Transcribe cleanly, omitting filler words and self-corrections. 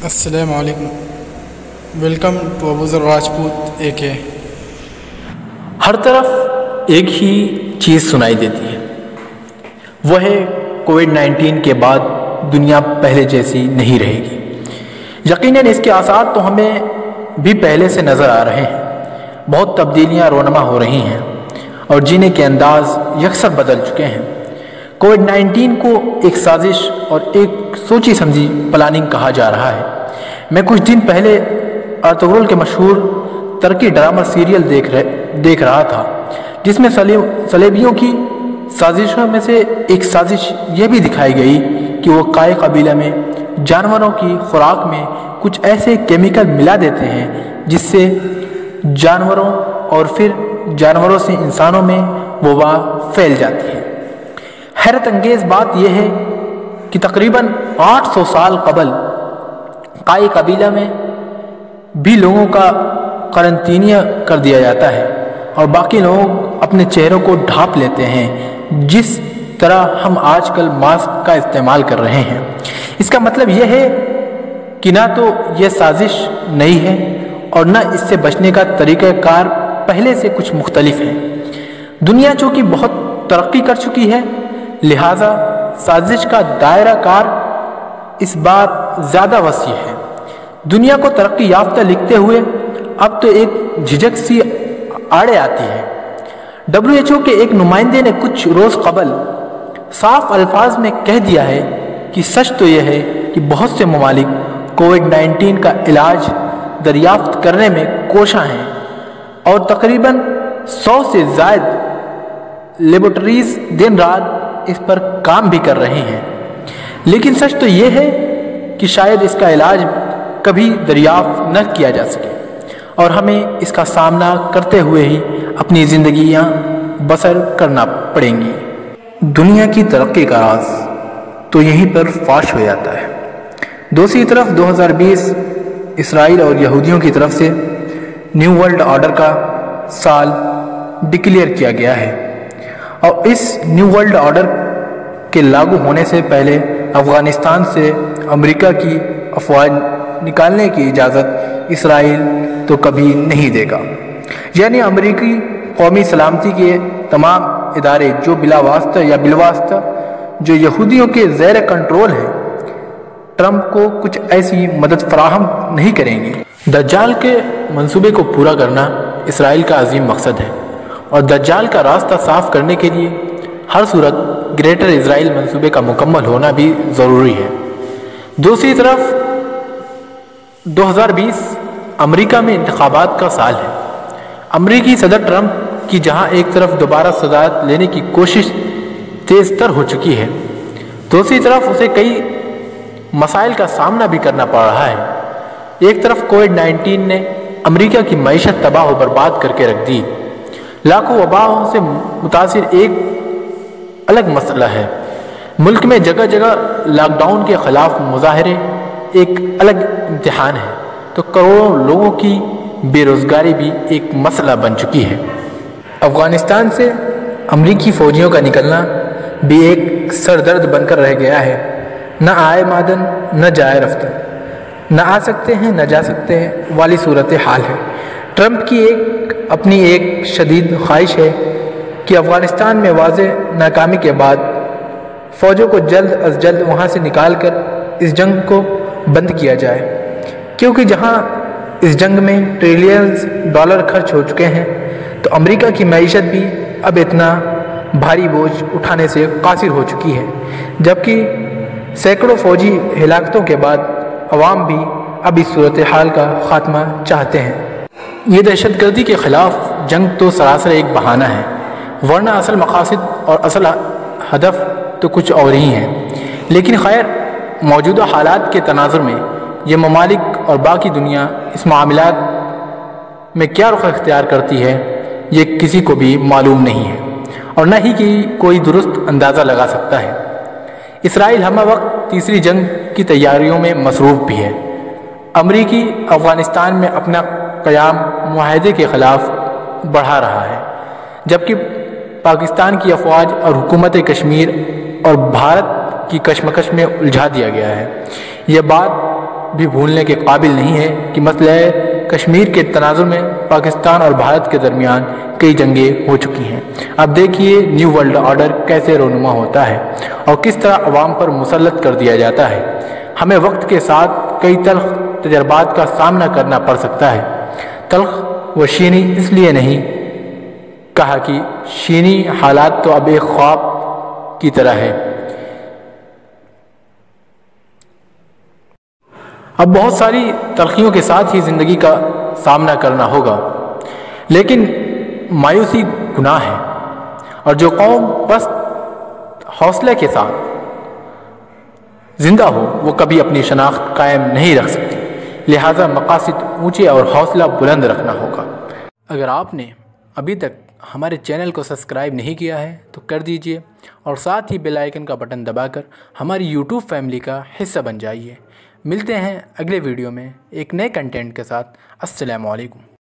السلام علیکم. Welcome to Abuzar Rajput AK. ہر طرف ایک ہی چیز سنائی دیتی ہے، وہ ہے کووڈ-19 کے بعد دنیا پہلے جیسی نہیں رہے گی. یقیناً اس کے آثار تو ہمیں بھی پہلے سے نظر آ رہے ہیں. بہت تبدیلیاں رونما ہو رہی ہیں اور جینے کے انداز یکسر بدل چکے ہیں. کووڈ-19 کو ایک سازش اور ایک سوچی سمجھی پلاننگ کہا جا رہا ہے. میں کچھ دن پہلے ارطغرل کے مشہور ترکی ڈرامہ سیریل دیکھ رہا تھا، جس میں صلیبیوں کی سازشوں میں سے ایک سازش یہ بھی دکھائی گئی کہ وہ قائے قبیلہ میں جانوروں کی خوراک میں کچھ ایسے کیمیکل ملا دیتے ہیں جس سے جانوروں اور پھر جانوروں سے انسانوں میں وبا پھیل جاتی ہے. حیرت انگیز بات یہ ہے کہ تقریباً 800 سال قبل قائے قبیلہ میں بھی لوگوں کا قرنطینیہ کر دیا جاتا ہے اور باقی لوگ اپنے چہروں کو ڈھانپ لیتے ہیں جس طرح ہم آج کل ماسک کا استعمال کر رہے ہیں. اس کا مطلب یہ ہے کہ نہ تو یہ سازش نئی ہے اور نہ اس سے بچنے کا طریقہ کار پہلے سے کچھ مختلف ہے. دنیا چونکہ بہت ترقی کر چکی ہے، لہٰذا سازش کا دائرہ کار اس بار زیادہ وسیع ہے. دنیا کو ترقی یافتہ لکھتے ہوئے اب تو ایک جھجک سی آڑے آتی ہے. WHO کے ایک نمائندے نے کچھ روز قبل صاف الفاظ میں کہہ دیا ہے کہ سچ تو یہ ہے کہ بہت سے ممالک کووڈ-19 کا علاج دریافت کرنے میں کوشاں ہیں اور تقریباً 100 سے زائد لیبارٹریز دن رات اس پر کام بھی کر رہے ہیں. لیکن سچ تو یہ ہے کہ شاید اس کا علاج کبھی دریافت نہ کیا جا سکے اور ہمیں اس کا سامنا کرتے ہوئے ہی اپنی زندگیاں بسر کرنا پڑیں گی. دنیا کی ترقی کا راز تو یہیں پر فاش ہو جاتا ہے. دوسری طرف 2020 اسرائیل اور یہودیوں کی طرف سے نیو ورلڈ آرڈر کا سال ڈکلیئر کیا گیا ہے اور اس نیو ورلڈ آرڈر کے لاگو ہونے سے پہلے افغانستان سے امریکہ کی افواج نکالنے کی اجازت اسرائیل تو کبھی نہیں دے گا. یعنی امریکی قومی سلامتی کے تمام ادارے جو بلا واسطہ یا بالواسطہ جو یہودیوں کے زیر کنٹرول ہیں، ٹرمپ کو کچھ ایسی مدد فراہم نہیں کریں گے. دجال کے منصوبے کو پورا کرنا اسرائیل کا عظیم مقصد ہے اور دجال کا راستہ صاف کرنے کے لیے ہر صورت گریٹر اسرائیل منصوبے کا مکمل ہونا بھی ضروری ہے. دوسری طرف 2020 امریکہ میں انتخابات کا سال ہے. امریکی صدر ٹرمپ کی جہاں ایک طرف دوبارہ صدارت لینے کی کوشش تیز تر ہو چکی ہے، دوسری طرف اسے کئی مسائل کا سامنا بھی کرنا پڑ رہا ہے. ایک طرف کووڈ-19 نے امریکہ کی معیشت تباہ و برباد کر کے رکھ دی. لاکھوں وباؤں سے متاثر ایک الگ مسئلہ ہے. ملک میں جگہ جگہ لاک ڈاؤن کے خلاف مظاہرے ایک الگ امتحان ہے تو کروڑوں لوگوں کی بے روزگاری بھی ایک مسئلہ بن چکی ہے. افغانستان سے امریکی فوجیوں کا نکلنا بھی ایک سر درد بن کر رہ گیا ہے. نہ آئے مادن نہ جائے رفتن، نہ آ سکتے ہیں نہ جا سکتے ہیں والی صورت حال ہے. ٹرمپ کی اپنی ایک شدید خواہش ہے کہ افغانستان میں واضح ناکامی کے بعد فوجوں کو جلد از جلد وہاں سے نکال کر اس جنگ کو بند کیا جائے، کیونکہ جہاں اس جنگ میں ٹریلینز ڈالر خرچ ہو چکے ہیں تو امریکہ کی معیشت بھی اب اتنا بھاری بوجھ اٹھانے سے قاصر ہو چکی ہے، جبکہ سینکڑوں فوجی ہلاکتوں کے بعد عوام بھی اب اس صورتحال کا خاتمہ چاہتے ہیں. یہ دہشت گردی کے خلاف جنگ تو سراسر ایک بہانہ ہے، ورنہ اصل مقاصد اور اصل ہدف تو کچھ اور ہی ہیں. لیکن خیر، موجودہ حالات کے تناظر میں یہ ممالک اور باقی دنیا اس معاملات میں کیا رخ اختیار کرتی ہے یہ کسی کو بھی معلوم نہیں ہے اور نہ ہی کہ کوئی درست اندازہ لگا سکتا ہے. اسرائیل ہمہ وقت تیسری جنگ کی تیاریوں میں مصروف بھی ہے. امریکی افغانستان میں اپنا قیام معاہدے کے خلاف بڑھا رہا ہے، جبکہ پاکستان کی افواج اور حکومت کشمیر اور بھارت کی کشمکش میں الجھا دیا گیا ہے. یہ بات بھی بھولنے کے قابل نہیں ہے کہ مسئلہ کشمیر کے تناظر میں پاکستان اور بھارت کے درمیان کئی جنگیں ہو چکی ہیں۔ اب دیکھیے نیو ورلڈ آرڈر کیسے رونما ہوتا ہے اور کس طرح عوام پر مسلط کر دیا جاتا ہے۔ ہمیں وقت کے ساتھ کئی تلخ تجربات کا سامنا کرنا پڑ سکتا ہے۔ تلخ و شیریں اس لیے نہیں کہا کہ شیریں حالات تو اب ایک خواب کی طرح ہے۔ اب بہت ساری تلخیوں کے ساتھ ہی زندگی کا سامنا کرنا ہوگا، لیکن مایوسی گناہ ہے، اور جو قوم بس حوصلے کے ساتھ زندہ ہو وہ کبھی اپنی شناخت قائم نہیں رکھ سکتی۔ لہٰذا مقاصد اونچے اور حوصلہ بلند رکھنا ہوگا۔ اگر آپ نے ابھی تک ہمارے چینل کو سبسکرائب نہیں کیا ہے تو کر دیجئے، اور ساتھ ہی بیل آئیکن کا بٹن دبا کر ہماری یوٹیوب فیملی کا حصہ بن جائیے۔ ملتے ہیں اگلے ویڈیو میں ایک نئے کنٹینٹ کے ساتھ۔ السلام علیکم۔